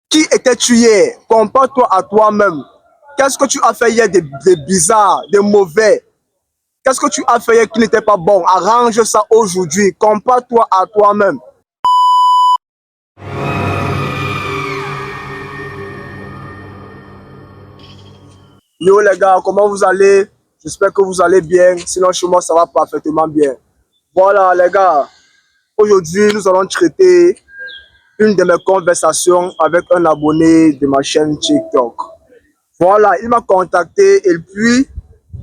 Qui étais-tu hier? Compare-toi à toi-même. Qu'est-ce que tu as fait hier de bizarre, de mauvais? Qu'est-ce que tu as fait hier qui n'était pas bon? Arrange ça aujourd'hui. Compare-toi à toi-même. Yo les gars, comment vous allez? J'espère que vous allez bien. Sinon chez moi, ça va parfaitement bien. Voilà les gars, aujourd'hui nous allons traiter une de mes conversations avec un abonné de ma chaîne TikTok. Voilà, il m'a contacté et puis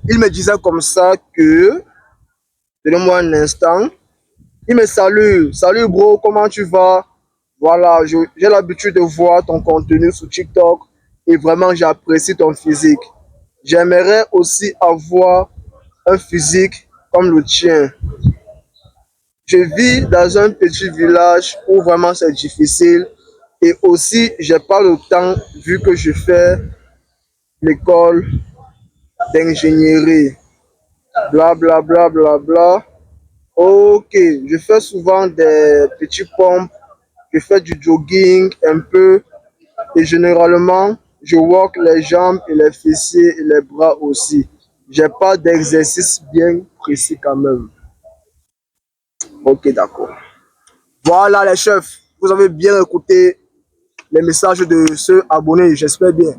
il me disait comme ça que, donnez-moi un instant, il me salue. Salut bro, comment tu vas? Voilà, j'ai l'habitude de voir ton contenu sur TikTok et vraiment j'apprécie ton physique. J'aimerais aussi avoir un physique comme le tien. Je vis dans un petit village où vraiment c'est difficile et aussi j'ai pas le temps vu que je fais l'école d'ingénierie. Bla bla bla bla bla. Ok, je fais souvent des petits pompes, je fais du jogging un peu et généralement je work les jambes et les fessiers et les bras aussi. J'ai pas d'exercice bien précis quand même. Ok, d'accord. Voilà les chefs, vous avez bien écouté les messages de ce abonné, j'espère bien.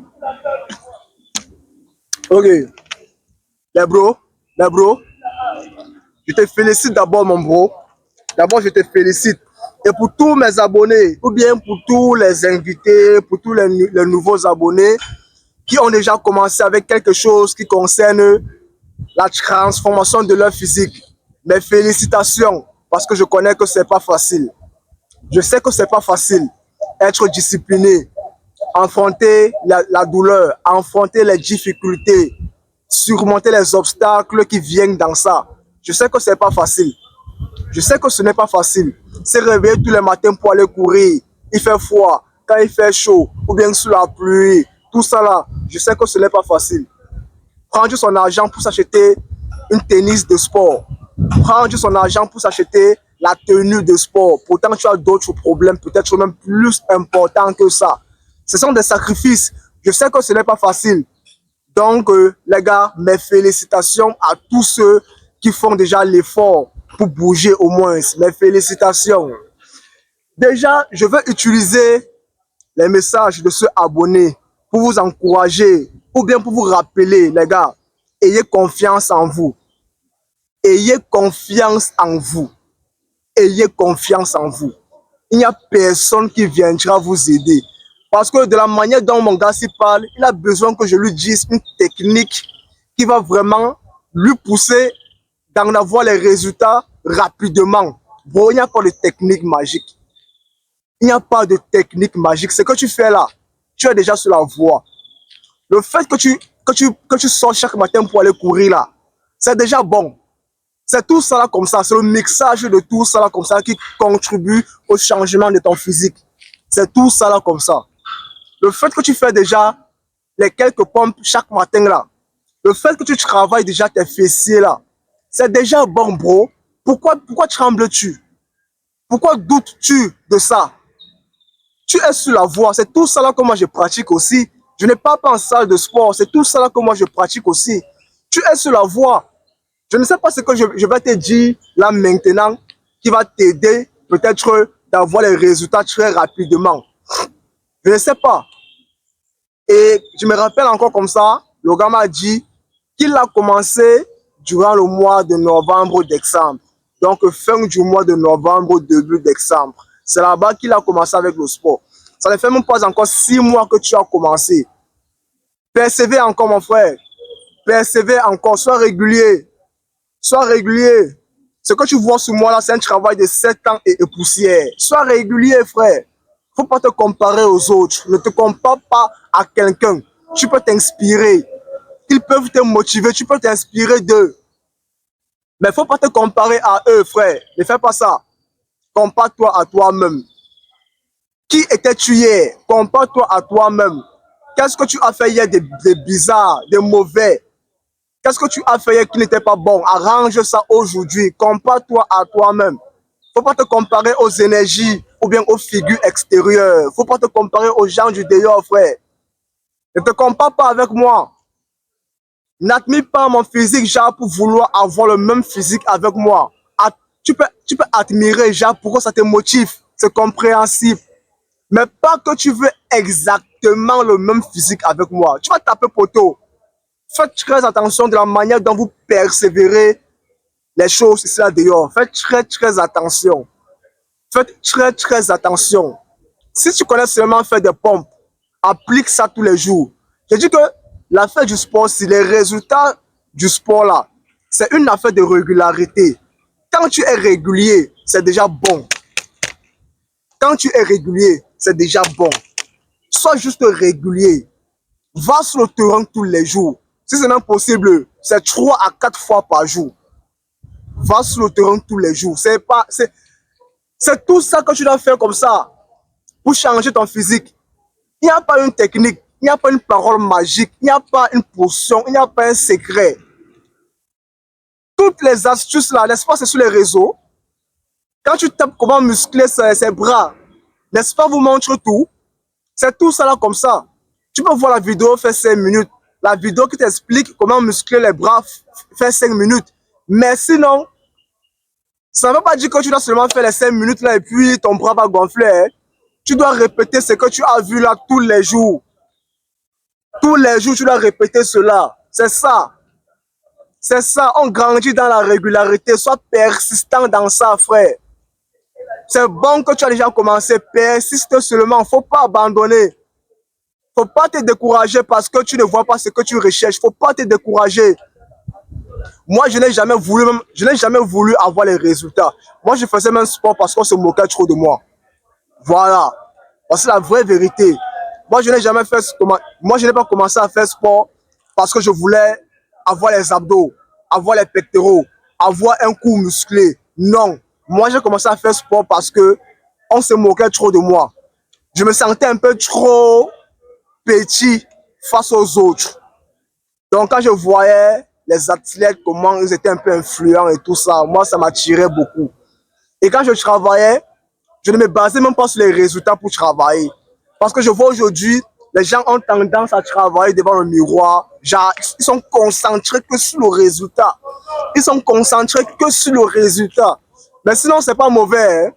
Ok, les bros, je te félicite d'abord mon bro. D'abord, je te félicite. Et pour tous mes abonnés, ou bien pour tous les invités, pour tous les nouveaux abonnés qui ont déjà commencé avec quelque chose qui concerne la transformation de leur physique. Mes félicitations, parce que je connais que c'est pas facile. Je sais que c'est pas facile. Être discipliné, affronter la douleur, affronter les difficultés, surmonter les obstacles qui viennent dans ça. Je sais que c'est pas facile. Je sais que ce n'est pas facile. Se réveiller tous les matins pour aller courir, il fait froid, quand il fait chaud, ou bien sous la pluie, tout ça là, je sais que ce n'est pas facile. Prendre son argent pour s'acheter une tennis de sport, prendre son argent pour s'acheter la tenue de sport. Pourtant, tu as d'autres problèmes, peut-être même plus importants que ça. Ce sont des sacrifices. Je sais que ce n'est pas facile. Donc, les gars, mes félicitations à tous ceux qui font déjà l'effort pour bouger au moins. Mes félicitations. Déjà, je vais utiliser les messages de ce abonné pour vous encourager ou bien pour vous rappeler, les gars, ayez confiance en vous. Ayez confiance en vous. Ayez confiance en vous. Il n'y a personne qui viendra vous aider. Parce que de la manière dont mon gars s'y parle, il a besoin que je lui dise une technique qui va vraiment lui pousser d'en avoir les résultats rapidement. Bon, il n'y a pas de technique magique. Il n'y a pas de technique magique. Ce que tu fais là, tu es déjà sur la voie. Le fait que tu sors chaque matin pour aller courir là, c'est déjà bon. C'est tout ça là comme ça, c'est le mixage de tout ça là comme ça qui contribue au changement de ton physique. C'est tout ça là comme ça. Le fait que tu fais déjà les quelques pompes chaque matin là, le fait que tu travailles déjà tes fessiers là, c'est déjà bon bro. Pourquoi trembles-tu? Pourquoi doutes-tu de ça? Tu es sur la voie, c'est tout ça là que moi je pratique aussi. Je n'ai pas en salle de sport, c'est tout ça là que moi je pratique aussi. Tu es sur la voie. Je ne sais pas ce que je vais te dire là maintenant qui va t'aider peut-être d'avoir les résultats très rapidement. Je ne sais pas. Et je me rappelle encore comme ça, le gars m'a dit qu'il a commencé durant le mois de novembre-décembre. Donc fin du mois de novembre, début décembre. C'est là-bas qu'il a commencé avec le sport. Ça ne fait même pas encore 6 mois que tu as commencé. Persévère encore mon frère. Persévère encore, sois régulier. Sois régulier. Ce que tu vois sur moi là, c'est un travail de 7 ans et poussière. Sois régulier, frère. Faut pas te comparer aux autres. Ne te compare pas à quelqu'un. Tu peux t'inspirer. Ils peuvent te motiver. Tu peux t'inspirer d'eux. Mais faut pas te comparer à eux, frère. Ne fais pas ça. Compare-toi à toi-même. Qui étais-tu hier? Compare-toi à toi-même. Qu'est-ce que tu as fait hier de bizarre, de mauvais? Qu'est-ce que tu as fait hier qui n'était pas bon? Arrange ça aujourd'hui. Compare-toi à toi-même. Faut pas te comparer aux énergies ou ou bien aux figures extérieures. Faut pas te comparer aux gens du dehors, frère. Ne te compare pas avec moi. N'admire pas mon physique, genre, pour vouloir avoir le même physique avec moi. Tu peux admirer, genre, pourquoi ça te motive. C'est compréhensible. Mais pas que tu veux exactement le même physique avec moi. Tu vas taper poteau. Faites très attention de la manière dont vous persévérez les choses ici là dehors. Faites très attention. Faites très attention. Si tu connais seulement faire des pompes, applique ça tous les jours. Je dis que l'affaire du sport, c'est les résultats du sport là. C'est une affaire de régularité. Quand tu es régulier, c'est déjà bon. Quand tu es régulier, c'est déjà bon. Sois juste régulier. Va sur le terrain tous les jours. Si c'est même possible, c'est 3 à 4 fois par jour. Va sur le terrain tous les jours. C'est tout ça que tu dois faire comme ça pour changer ton physique. Il n'y a pas une technique, il n'y a pas une parole magique, il n'y a pas une potion, il n'y a pas un secret. Toutes les astuces là, n'est-ce pas, c'est sur les réseaux. Quand tu tapes comment muscler ses bras, n'est-ce pas, vous montre tout. C'est tout ça là comme ça. Tu peux voir la vidéo fait 5 minutes. La vidéo qui t'explique comment muscler les bras fait 5 minutes. Mais sinon, ça ne veut pas dire que tu dois seulement faire les 5 minutes là et puis ton bras va gonfler. Hein. Tu dois répéter ce que tu as vu là tous les jours. Tous les jours, tu dois répéter cela. C'est ça. C'est ça. On grandit dans la régularité. Sois persistant dans ça, frère. C'est bon que tu as déjà commencé. Persiste seulement. Il ne faut pas abandonner. Il ne faut pas te décourager parce que tu ne vois pas ce que tu recherches. Il ne faut pas te décourager. Moi, je n'ai jamais voulu avoir les résultats. Moi, je faisais même sport parce qu'on se moquait trop de moi. Voilà. C'est la vraie vérité. Moi, je n'ai pas commencé à faire sport parce que je voulais avoir les abdos, avoir les pectoraux, avoir un cou musclé. Non. Moi, j'ai commencé à faire sport parce que on se moquait trop de moi. Je me sentais un peu trop petit face aux autres. Donc, quand je voyais les athlètes, comment ils étaient un peu influents et tout ça, moi, ça m'attirait beaucoup. Et quand je travaillais, je ne me basais même pas sur les résultats pour travailler. Parce que je vois aujourd'hui, les gens ont tendance à travailler devant le miroir. Genre, ils sont concentrés que sur le résultat. Ils sont concentrés que sur le résultat. Mais sinon, c'est pas mauvais. Hein?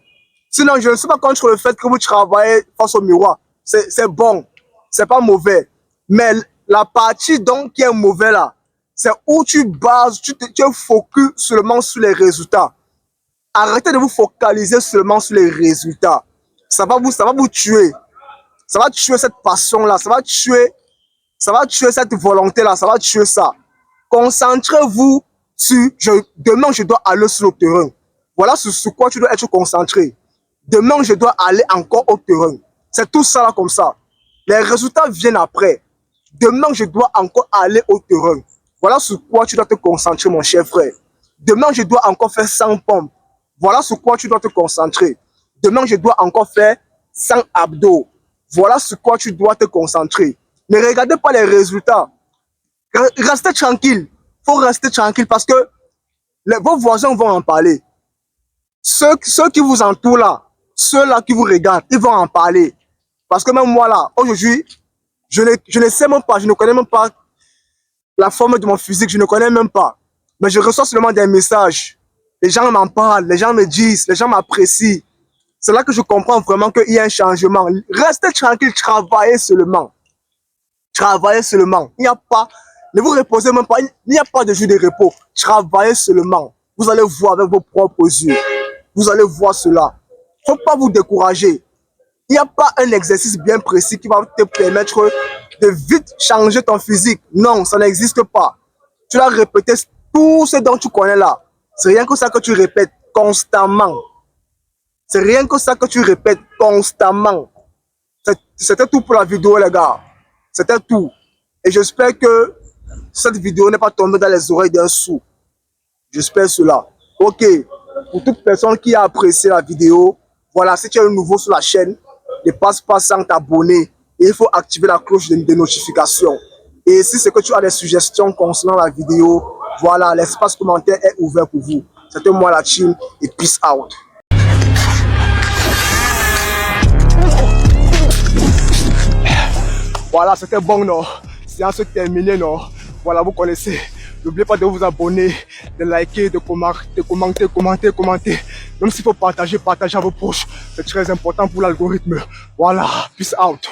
Sinon, je ne suis pas contre le fait que vous travaillez face au miroir. C'est bon. C'est pas mauvais. Mais la partie donc qui est mauvaise là, c'est où tu bases, tu es focus seulement sur les résultats. Arrêtez de vous focaliser seulement sur les résultats. Ça va vous tuer. Ça va tuer cette passion-là. Ça va tuer cette volonté-là. Ça va tuer ça. Concentrez-vous sur demain, je dois aller sur le terrain. Voilà sur quoi tu dois être concentré. Demain, je dois aller encore au terrain. C'est tout ça là comme ça. Les résultats viennent après. Demain, je dois encore aller au terrain. Voilà sur quoi tu dois te concentrer, mon cher frère. Demain, je dois encore faire 100 pompes. Voilà sur quoi tu dois te concentrer. Demain, je dois encore faire 100 abdos. Voilà sur quoi tu dois te concentrer. Ne regardez pas les résultats. Restez tranquille. Il faut rester tranquille parce que vos voisins vont en parler. Ceux qui vous entourent là, ceux-là qui vous regardent, ils vont en parler. Parce que même moi là, aujourd'hui, je ne sais même pas, je ne connais même pas la forme de mon physique, je ne connais même pas. Mais je reçois seulement des messages. Les gens m'en parlent, les gens me disent, les gens m'apprécient. C'est là que je comprends vraiment qu'il y a un changement. Restez tranquille, travaillez seulement. Travaillez seulement. Il n'y a pas, ne vous reposez même pas, il n'y a pas de jour de repos. Travaillez seulement. Vous allez voir avec vos propres yeux. Vous allez voir cela. Il ne faut pas vous décourager. Il n'y a pas un exercice bien précis qui va te permettre de vite changer ton physique. Non, ça n'existe pas. Tu dois répéter tout ce dont tu connais là. C'est rien que ça que tu répètes constamment. C'est rien que ça que tu répètes constamment. C'était tout pour la vidéo, les gars. C'était tout. Et j'espère que cette vidéo n'est pas tombée dans les oreilles d'un sourd. J'espère cela. Ok. Pour toute personne qui a apprécié la vidéo, voilà, si tu es nouveau sur la chaîne, ne passe pas sans t'abonner. Et il faut activer la cloche de notification. Et si c'est que tu as des suggestions concernant la vidéo, voilà, l'espace commentaire est ouvert pour vous. C'était moi la team et peace out. Voilà, c'était bon, non? Séance terminée, non? Voilà, vous connaissez. N'oubliez pas de vous abonner, de liker, de commenter. Même s'il faut partager à vos proches. C'est très important pour l'algorithme. Voilà, peace out.